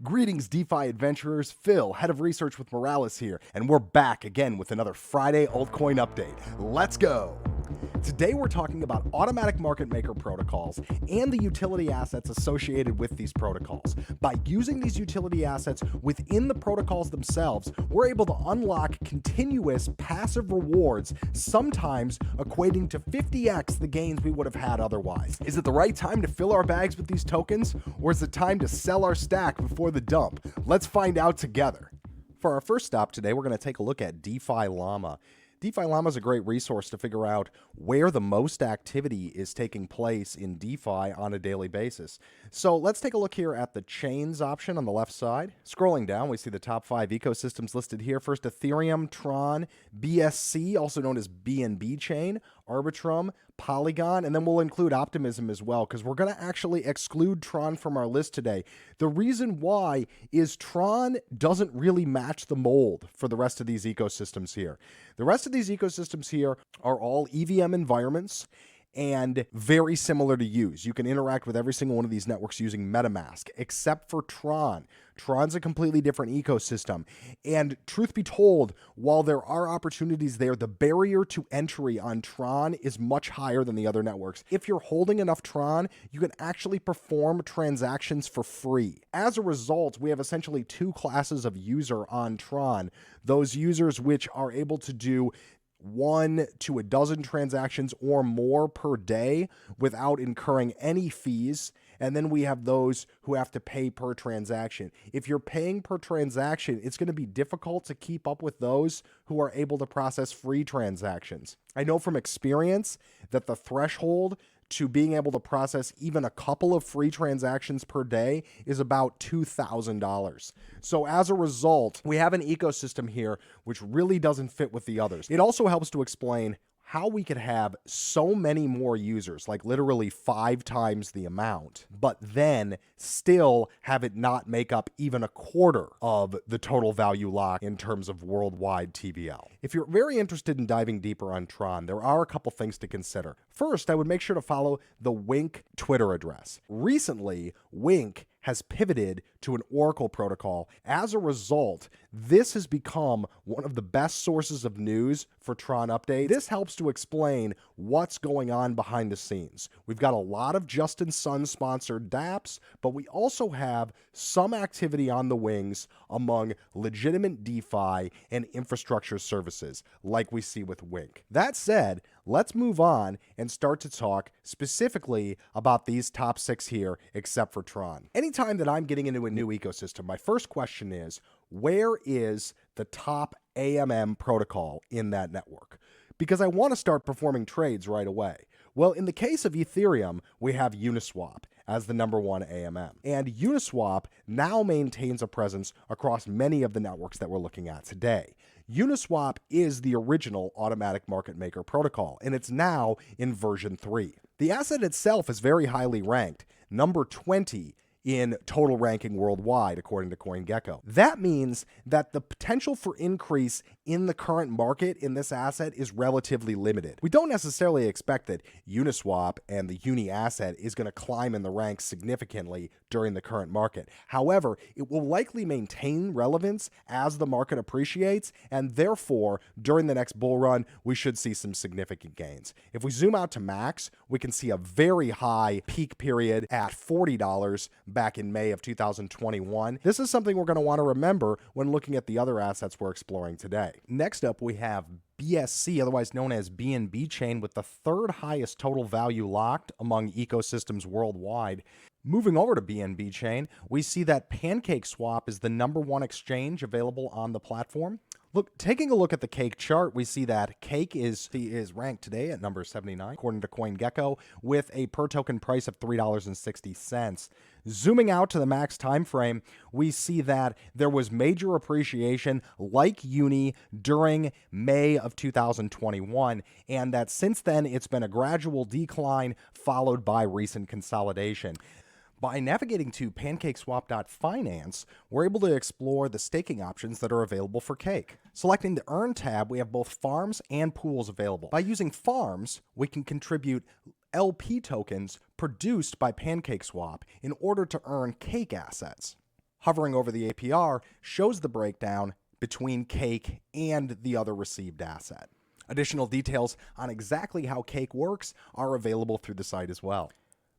Greetings, DeFi adventurers. Phil, head of research with Morales here, and we're back again with another Friday altcoin update. Let's go! Today we're talking about automatic market maker protocols and the utility assets associated with these protocols. By using these utility assets within the protocols themselves, we're able to unlock continuous passive rewards, sometimes equating to 50x the gains we would have had otherwise. Is it the right time to fill our bags with these tokens, or is it time to sell our stack before the dump? Let's find out together. For our first stop today, we're going to take a look at DeFi Llama. DeFi Llama is a great resource to figure out where the most activity is taking place in DeFi on a daily basis. So let's take a look here at the chains option on the left side. Scrolling down, we see the top 5 ecosystems listed here. First, Ethereum, Tron, BSC, also known as BNB chain, Arbitrum, Polygon, and then we'll include Optimism as well, because we're going to actually exclude Tron from our list today. The reason why is Tron doesn't really match the mold for the rest of these ecosystems here. The rest of these ecosystems here are all EVM environments and very similar to use. You can interact with every single one of these networks using MetaMask, except for Tron. Tron's a completely different ecosystem. And truth be told, while there are opportunities there, the barrier to entry on Tron is much higher than the other networks. If you're holding enough Tron, you can actually perform transactions for free. As a result, we have essentially two classes of user on Tron. Those users which are able to do 1 to a dozen transactions or more per day without incurring any fees. And then we have those who have to pay per transaction. If you're paying per transaction, it's going to be difficult to keep up with those who are able to process free transactions. I know from experience that the threshold to being able to process even a couple of free transactions per day is about $2,000. So as a result, we have an ecosystem here which really doesn't fit with the others. It also helps to explain how we could have so many more users, like literally 5 times the amount, but then still have it not make up even a quarter of the total value lock in terms of worldwide TVL. If you're very interested in diving deeper on Tron, there are a couple things to consider. First, I would make sure to follow the Wink Twitter address. Recently, Wink has pivoted to an Oracle protocol. As a result, this has become one of the best sources of news for Tron updates. This helps to explain what's going on behind the scenes. We've got a lot of Justin Sun sponsored dApps, but we also have some activity on the wings among legitimate DeFi and infrastructure services, like we see with Wink. That said, let's move on and start to talk specifically about these top 6 here, except for Tron. Anytime that I'm getting into a new ecosystem, my first question is, where is the top AMM protocol in that network? Because I want to start performing trades right away. Well, in the case of Ethereum, we have Uniswap as the number 1 AMM. And Uniswap now maintains a presence across many of the networks that we're looking at today. Uniswap is the original automatic market maker protocol, and it's now in version 3. The asset itself is very highly ranked, number 20 in total ranking worldwide, according to CoinGecko. That means that the potential for increase in the current market in this asset is relatively limited. We don't necessarily expect that Uniswap and the Uni asset is going to climb in the ranks significantly during the current market. However, it will likely maintain relevance as the market appreciates, and therefore, during the next bull run, we should see some significant gains. If we zoom out to Max, we can see a very high peak period at $40 back in May of 2021. This is something we're going to want to remember when looking at the other assets we're exploring today. Next up, we have BSC, otherwise known as BNB chain, with the 3rd highest total value locked among ecosystems worldwide. Moving over to BNB chain, we see that PancakeSwap is the number 1 exchange available on the platform. Look, taking a look at the Cake chart, we see that Cake is ranked today at number 79, according to CoinGecko, with a per token price of $3.60. Zooming out to the max time frame, we see that there was major appreciation like Uni during May of 2021, and that since then it's been a gradual decline followed by recent consolidation. By navigating to pancakeswap.finance, we're able to explore the staking options that are available for Cake. Selecting the Earn tab, we have both farms and pools available. By using farms, we can contribute LP tokens produced by PancakeSwap in order to earn Cake assets. Hovering over the APR shows the breakdown between Cake and the other received asset. Additional details on exactly how Cake works are available through the site as well.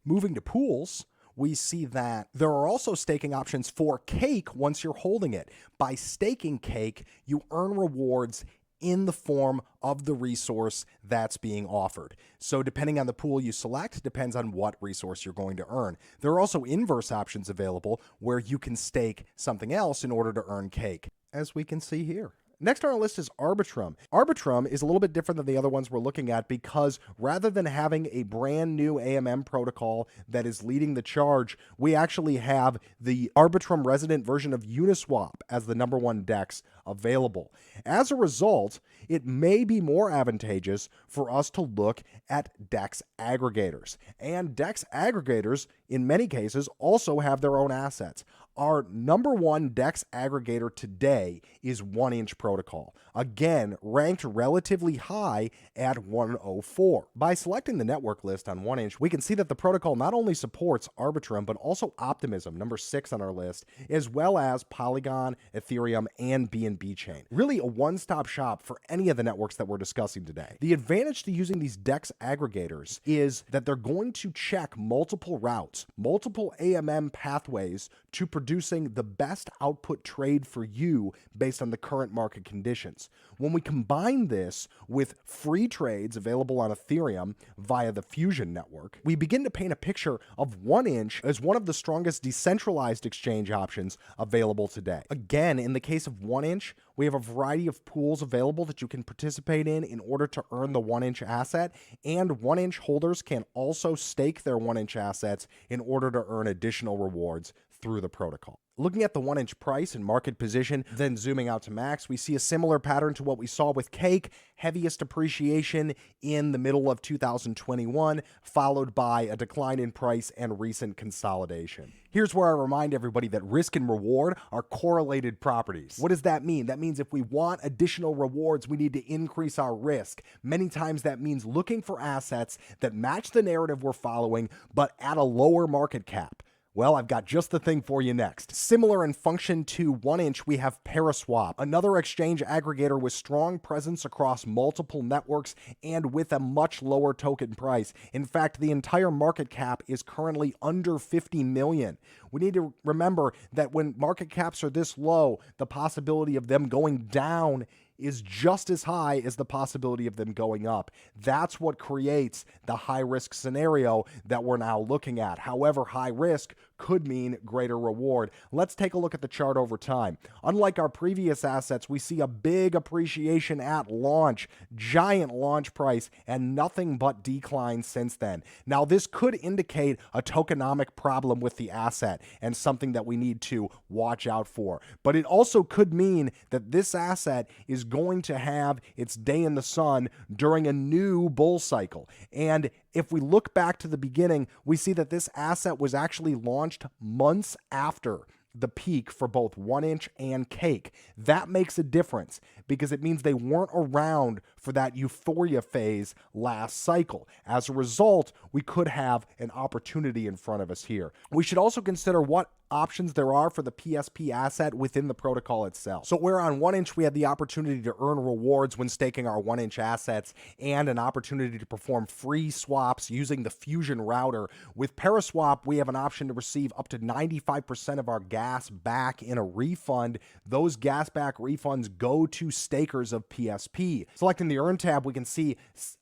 Moving to pools, we see that there are also staking options for Cake once you're holding it. By staking Cake, you earn rewards in the form of the resource that's being offered. So depending on the pool you select, depends on what resource you're going to earn. There are also inverse options available where you can stake something else in order to earn Cake, as we can see here. Next on our list is Arbitrum. Arbitrum is a little bit different than the other ones we're looking at because rather than having a brand new AMM protocol that is leading the charge, we actually have the Arbitrum resident version of Uniswap as the number one DEX available. As a result, it may be more advantageous for us to look at DEX aggregators. And DEX aggregators, in many cases, also have their own assets. Our number one DEX aggregator today is 1inch Protocol, again ranked relatively high at 104. By selecting the network list on 1inch, we can see that the protocol not only supports Arbitrum, but also Optimism, number 6 on our list, as well as Polygon, Ethereum, and BNB Chain. Really a one-stop shop for any of the networks that we're discussing today. The advantage to using these DEX aggregators is that they're going to check multiple routes, multiple AMM pathways to producing the best output trade for you based on the current market conditions. When we combine this with free trades available on Ethereum via the Fusion network, we begin to paint a picture of 1inch as one of the strongest decentralized exchange options available today. Again, in the case of 1inch, we have a variety of pools available that you can participate in order to earn the 1inch asset, and 1inch holders can also stake their 1inch assets in order to earn additional rewards through the protocol. Looking at the 1inch price and market position, then zooming out to max, we see a similar pattern to what we saw with Cake, heaviest appreciation in the middle of 2021, followed by a decline in price and recent consolidation. Here's where I remind everybody that risk and reward are correlated properties. What does that mean? That means if we want additional rewards, we need to increase our risk. Many times that means looking for assets that match the narrative we're following, but at a lower market cap. Well, I've got just the thing for you next. Similar in function to 1inch, we have Paraswap, another exchange aggregator with strong presence across multiple networks and with a much lower token price. In fact, the entire market cap is currently under 50 million. We need to remember that when market caps are this low, the possibility of them going down is just as high as the possibility of them going up. That's what creates the high risk scenario that we're now looking at. However, high risk could mean greater reward. Let's take a look at the chart over time. Unlike our previous assets, we see a big appreciation at launch, giant launch price, and nothing but decline since then. Now, this could indicate a tokenomic problem with the asset and something that we need to watch out for. But it also could mean that this asset is going to have its day in the sun during a new bull cycle. And if we look back to the beginning, we see that this asset was actually launched months after the peak for both 1inch and Cake. That makes a difference because it means they weren't around for that euphoria phase last cycle. As a result, we could have an opportunity in front of us here. We should also consider what options there are for the PSP asset within the protocol itself. So where on 1inch we had the opportunity to earn rewards when staking our 1inch assets and an opportunity to perform free swaps using the Fusion router, with Paraswap we have an option to receive up to 95% of our gas back in a refund. Those gas back refunds go to stakers of PSP. Selecting the Earn tab, we can see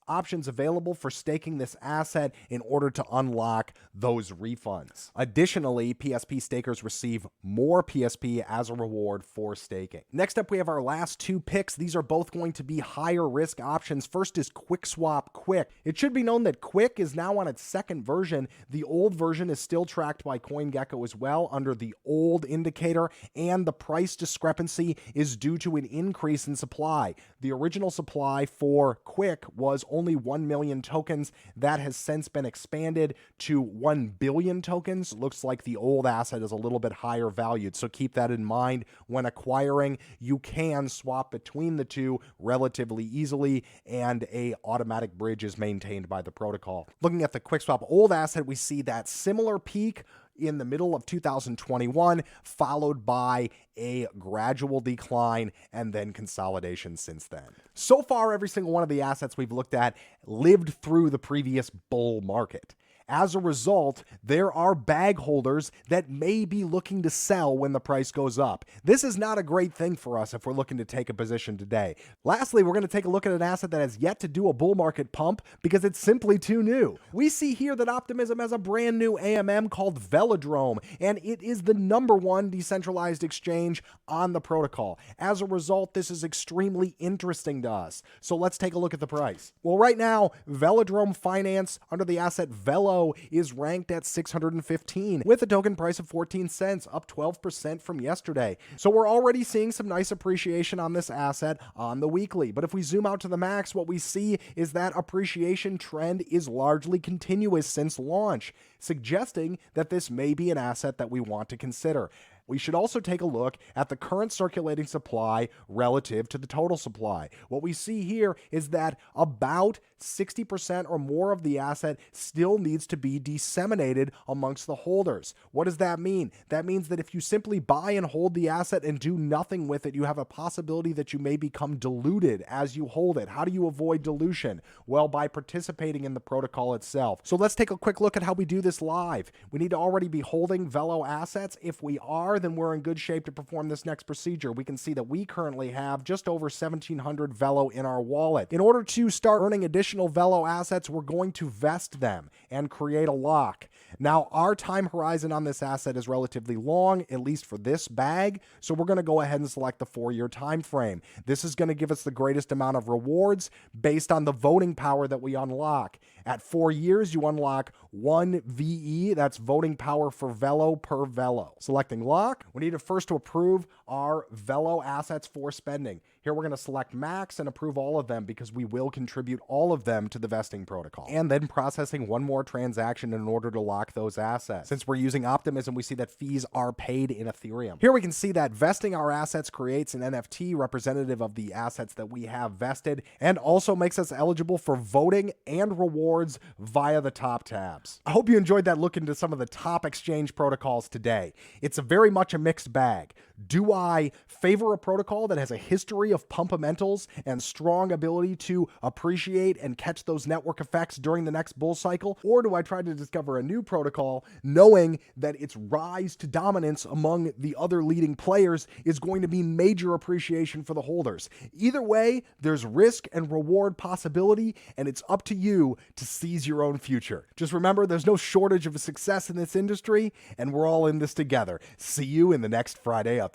options available for staking this asset in order to unlock those refunds. Additionally, PSP stakers receive more PSP as a reward for staking. Next up, we have our last two picks. These are both going to be higher risk options. First is QuickSwap Quick. It should be known that Quick is now on its second version. The old version is still tracked by CoinGecko as well under the old indicator, and the price discrepancy is due to an increase in supply. The original supply for Quick was only 1 million tokens. That has since been expanded to 1 billion tokens. Looks like the old asset is a little bit higher valued, so keep that in mind when acquiring. You can swap between the two relatively easily, and a automatic bridge is maintained by the protocol. Looking at the QuickSwap old asset, we see that similar peak in the middle of 2021, followed by a gradual decline and then consolidation since then. So far, every single one of the assets we've looked at lived through the previous bull market. As a result, there are bag holders that may be looking to sell when the price goes up. This is not a great thing for us if we're looking to take a position today. Lastly, we're going to take a look at an asset that has yet to do a bull market pump because it's simply too new. We see here that Optimism has a brand new AMM called Velodrome, and it is the #1 decentralized exchange on the protocol. As a result, this is extremely interesting to us. So let's take a look at the price. Well, right now, Velodrome Finance under the asset Velo is ranked at 615 with a token price of 14 cents, up 12% from yesterday. So we're already seeing some nice appreciation on this asset on the weekly. But if we zoom out to the max, what we see is that appreciation trend is largely continuous since launch, suggesting that this may be an asset that we want to consider. We should also take a look at the current circulating supply relative to the total supply. What we see here is that about 60% or more of the asset still needs to be disseminated amongst the holders. What does that mean? That means that if you simply buy and hold the asset and do nothing with it, you have a possibility that you may become diluted as you hold it. How do you avoid dilution? Well, by participating in the protocol itself. So let's take a quick look at how we do this live. We need to already be holding Velo assets. If we are, then we're in good shape to perform this next procedure. We can see that we currently have just over 1,700 Velo in our wallet. In order to start earning additional Velo assets, we're going to vest them and create a lock. Now, our time horizon on this asset is relatively long, at least for this bag, so we're going to go ahead and select the 4-year time frame. This is going to give us the greatest amount of rewards based on the voting power that we unlock. At 4 years, you unlock 1 VE, that's voting power for Velo per Velo. Selecting lock, we need to first approve our Velo assets for spending. Here we're going to select max and approve all of them because we will contribute all of them to the vesting protocol. And then processing one more transaction in order to lock those assets. Since we're using Optimism, we see that fees are paid in Ethereum. Here we can see that vesting our assets creates an NFT representative of the assets that we have vested and also makes us eligible for voting and rewards via the top tabs. I hope you enjoyed that look into some of the top exchange protocols today. It's very much a mixed bag. Do I favor a protocol that has a history of pumpamentals and strong ability to appreciate and catch those network effects during the next bull cycle? Or do I try to discover a new protocol knowing that its rise to dominance among the other leading players is going to be major appreciation for the holders? Either way, there's risk and reward possibility, and it's up to you to seize your own future. Just remember, there's no shortage of success in this industry, and we're all in this together. See you in the next Friday update.